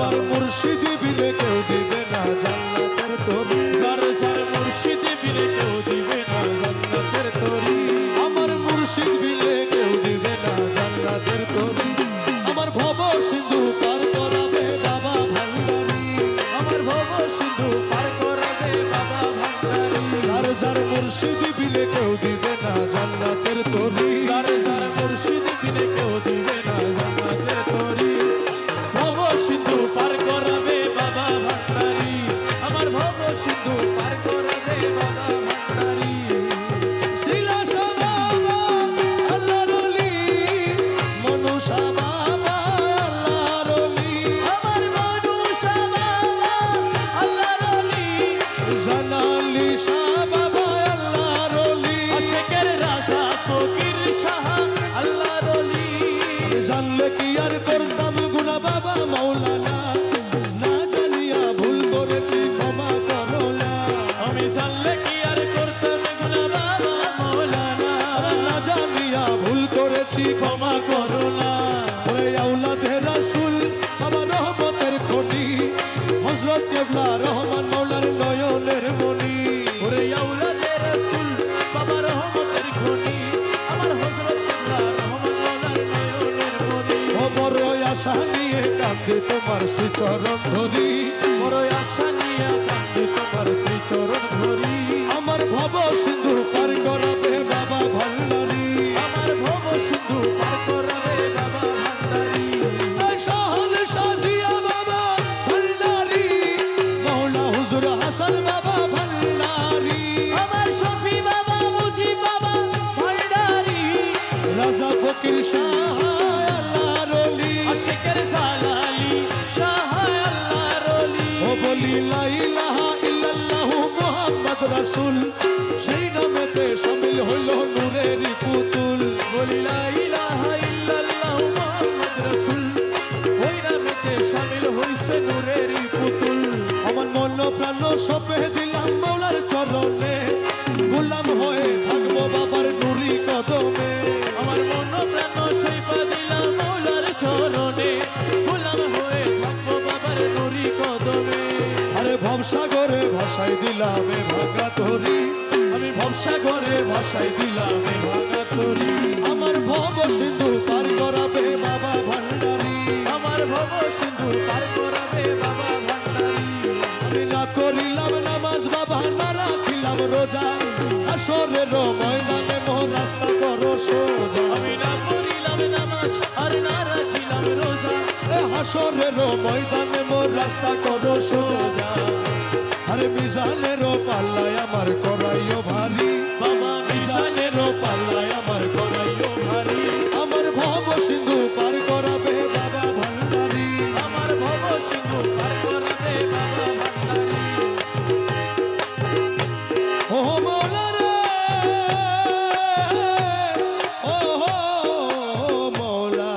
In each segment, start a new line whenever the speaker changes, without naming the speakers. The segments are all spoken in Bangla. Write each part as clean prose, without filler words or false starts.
আমার মুর্শিদি বিলে কেউ দিবে না জান্নাতের তরি
যার যার মুর্শিদি বিলে কেউ দিবে না জান্নাতের তরি
আমার মুর্শিদ বিলে কেউ দিবে না জান্নাতের তরি আমার ভব সিন্ধু পার করাবে বাবা ভান্ডারি
আমার ভব সিন্ধু পার করাবে বাবা ভান্ডারি
যার যার মুর্শিদি বিলে কেউ দিবে না জান্নাতের তরি
যার যার মুর্শিদি বিলে কেউ দিবে না জান্নাতের তরি ভব সিন্ধু পার করাবে বাবা ভান্ডারি আমার ভব সিন্ধু পার করাবে বাবা ভান্ডারি
শিলাসা বাবা আল্লাহর ওলি মনুষা বাবা আল্লাহর ওলি
আমার মনুষা বাবা আল্লাহর ওলি
জানালি শাহ বাবা আল্লাহর ওলি
আশেকের রাজা ফকির শাহ আল্লাহর ওলি
আমি জানলে কি আর করতাম গুনাহ বাবা মাওলানা না জানিয়া ভুল করেছি ক্ষমা করো না
আমি জানলে কি আর করতাম গুনাহ বাবা মাওলানা
না জানিয়া ভুল করেছি ক্ষমা করো না ওরে আওলাদে রাসূল আমার রহমতের খনি হযরত কেবলা রহমান মাওলার নয়নের মনি
ওরে আওলাদে রাসূল বাবা রহমতের খনি আমার হযরত কিবলা রহমান মাওলার নয়নের মনি
ও বড় আশা নিয়ে কাঁদে তোমার শ্রীচরণ ধরি
বড় আশা নিয়ে কান্দে তোমার শ্রীচরণ ধরি
আমার ভব সিন্ধু পার করাবে বাবা ভান্ডারি
আমার ভব সিন্ধু পার করাবে বাবা ভান্ডারি
সহজ সাজিয়া বাবা ভান্ডারি মৌলা হুজুর হাসান বাবা ভান্ডারি
আমার শফি বাবা মুজিব বাবা ভান্ডারি
রাজা ফকির শাহ আল্লাহর ওলি
আশিকের জালালি শাহ আল্লাহর ওলি
ও বলি লা ইলাহা ইল্লাল্লাহু মুহাম্মদ রাসূল সেই নামেতে শামিল হইল নূরের পুতুল
বলি লা ইলাহা ইল্লাল্লাহু মুহাম্মদ রাসূল ওই নামেতে শামিল হইছে নূরের পুতুল
আমার মন প্রাণ সপে দিলাম মৌলার চরণে গোলাম হয়ে থাকবো বাবার নুরি কদমে
আমার মন প্রাণ সইপা দিলাম মৌলার চরণে গোলাম হয়ে থাকবো বাবার নুরি কদমে
আরে ভবসাগরে ভাসাই দিলাম এ ভাঙা তরি আমি ভবসাগরে ভাসাই দিলাম এ ভাঙা তরি আমার ভব সিন্ধু পার করাবে বাবা ভান্ডারি
আমার ভব সিন্ধু পার করাবে বাবা ভান্ডারি
আমি না করিলাম নামাজ বাবা না রাখিলাম রোজা আসরের ময়দানে মোর রাস্তা করো সোজা
আমি না পড়িলাম নামাজ আর না রাখিলাম রোজা
হাসরের ময়দানে মোর রাস্তা করো সোজা আরে মিজানের পাল্লায় আমার করাইও ভারী
বাবা
মিজানের পাল্লায় আমার করাইও ভারী আমার ভব সিন্ধু পার করাবে বাবা ভান্ডারি
আমার ভব সিন্ধু পার করাবে বাবা ভান্ডারি
ও মৌলা রে ও মৌলা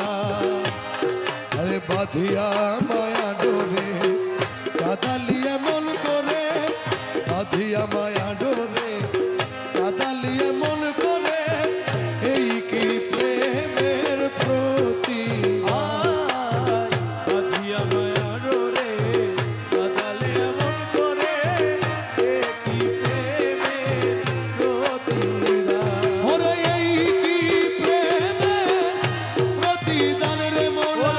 আরে বাঁধিয়া মায়া ডোরে কাদালিয়া মন করে বাঁধিয়া মায়া ডোরে কাদালিয়া মন করে এই কি প্রেমের প্রতি
বাঁধিয়া মায়ার রে কাদালে এমন করে একই প্রেমের প্রতিদান
ওরে এই কি প্রেমের প্রতিদান রে মৌলা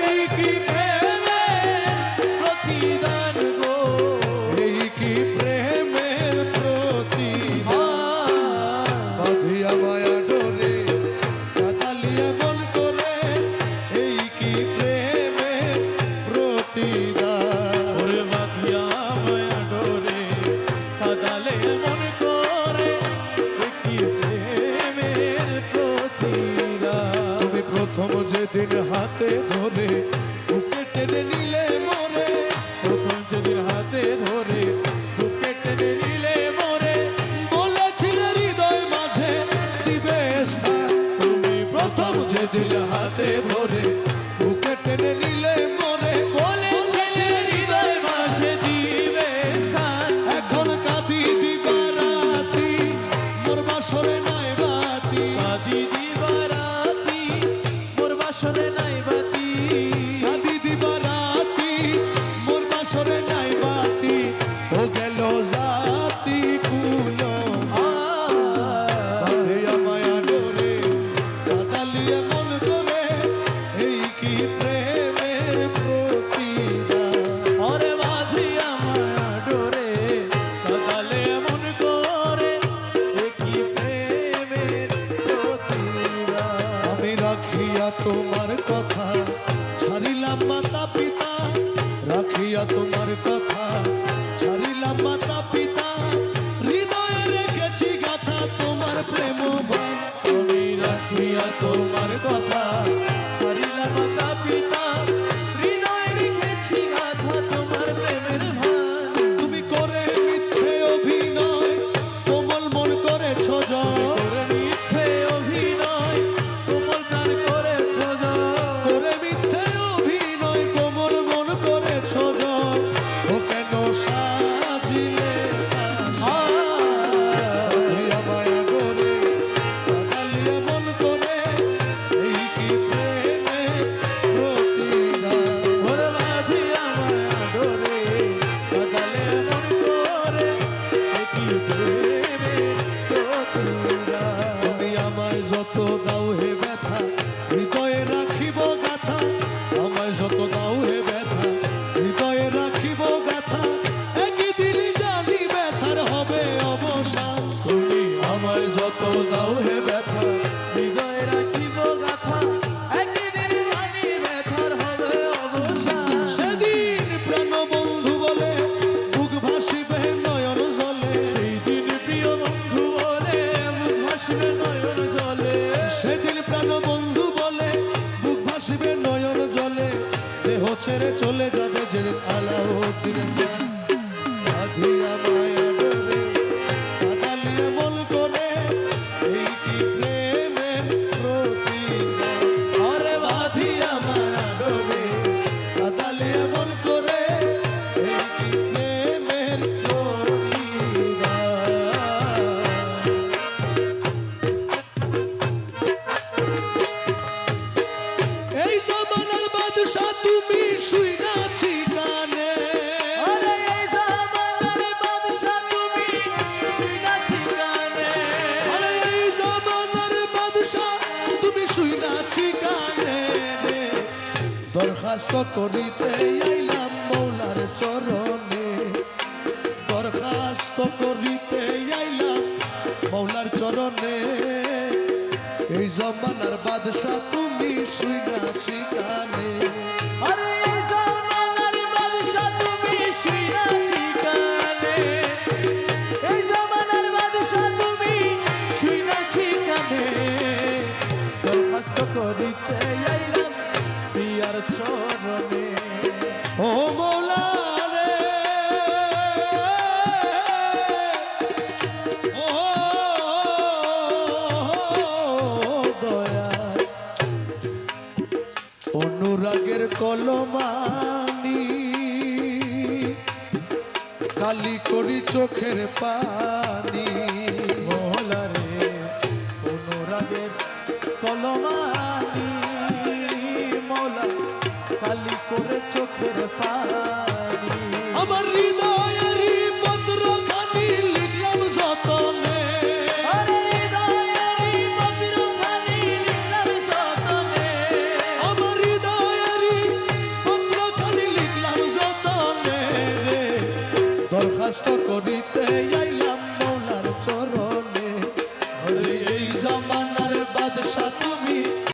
এই কি প্রেমের
প্রতিদান
পিতা রাখিয়া তোমার কথা ছাড়িলাম মাতা পিতা হৃদয়ে রেখেছি গাথা তোমার প্রেম বাণ
আমি রাখিয়া তোমার কথা সারিলা মাতা পিতা হৃদয়ে রেখেছি গাথা তোমার প্রেমের ভান
তুমি করে মিথ্যে অভিনয় কোমল মন করেছ জয়
করে মিথ্যে অভিনয় কোমল প্রাণ করেছ জয়
করে মিথ্যে অভিনয় কোমল মন করেছ জয় ও কেন সাজিলে বাঁধিয়া মায়া করে বাঁধালিয়া মন করে এই কি প্রেমে প্রতিদান
ওরে বাঁধিয়া মায়া ডোরে বাঁধালে মন করে একই প্রেমের প্রতিদান
তুমি আমায় যত দাও হে ব্যথা হৃদয়ে রাখিব গাথা আমায় যত দাও হে ব্যথা হৃদয়ে রাখিব গাথা একদিন জানি ব্যথার হবে অবসান
তুমি
আমায় যত দাও হে ব্যথা
হৃদয়ে রাখিব গাথা একদিন জানি ব্যথার হবে অবসান
সেদিন প্রাণ বন্ধু বলে বুক ভাসিবে নয়ন জলে
সেই দিন প্রিয় বন্ধু বলে মুখ ভাসবে নয়ন জলে
সেদিন প্রাণ বন্ধু বলে বুক ভাসিবে নয়ন জলে দেহ ছেড়ে চলে যাবে যেদিন আলাউদ্দিন বাঁধিয়া মায়া ডোরে বাঁধালিয়া মন করে এই কি প্রেমের প্রতিদান
ওরে বাঁধিয়া মায়া ডোরে
বাঁধালিয়া মন করে এই কি প্রেমের প্রতিদান এই জামানার বাদশা তুমি শুইনাছি কানে
ওরে এই জামানার বাদশা তুমি শুনাছি গানে
আরে এই জামানার বাদশা তুমি শুইনাছি কানে দরখাস্ত করিতে আইলাম মৌলার চরণে দরখাস্ত করিতে আইলাম মৌলার চরণে এই জামানার বাদশা তুমি শুইনাছি কানে
আরে এই জামানার বাদশা তুমি শুনাছি গানে এই জামানার বাদশা তুমি শুনাছি গানে দরখাস্ত করিতে আইলাম প্রিয়ার চরণে
ও মৌলা রে ও দয়া অনুরাগের কলমানি কালি করি চোখের পানি
মহলারে অনুরাগের কলমানি মৌলা কালি করে চোখের পানি
আমার হৃদয়েরই পত্র খানি লিখলাম যতনে
আরে হৃদয়েরই পত্রখানি লিখলাম যতনে
আমার হৃদয়েরই পত্র খানি লিখলাম যতনে রে দরখাস্ত করিতে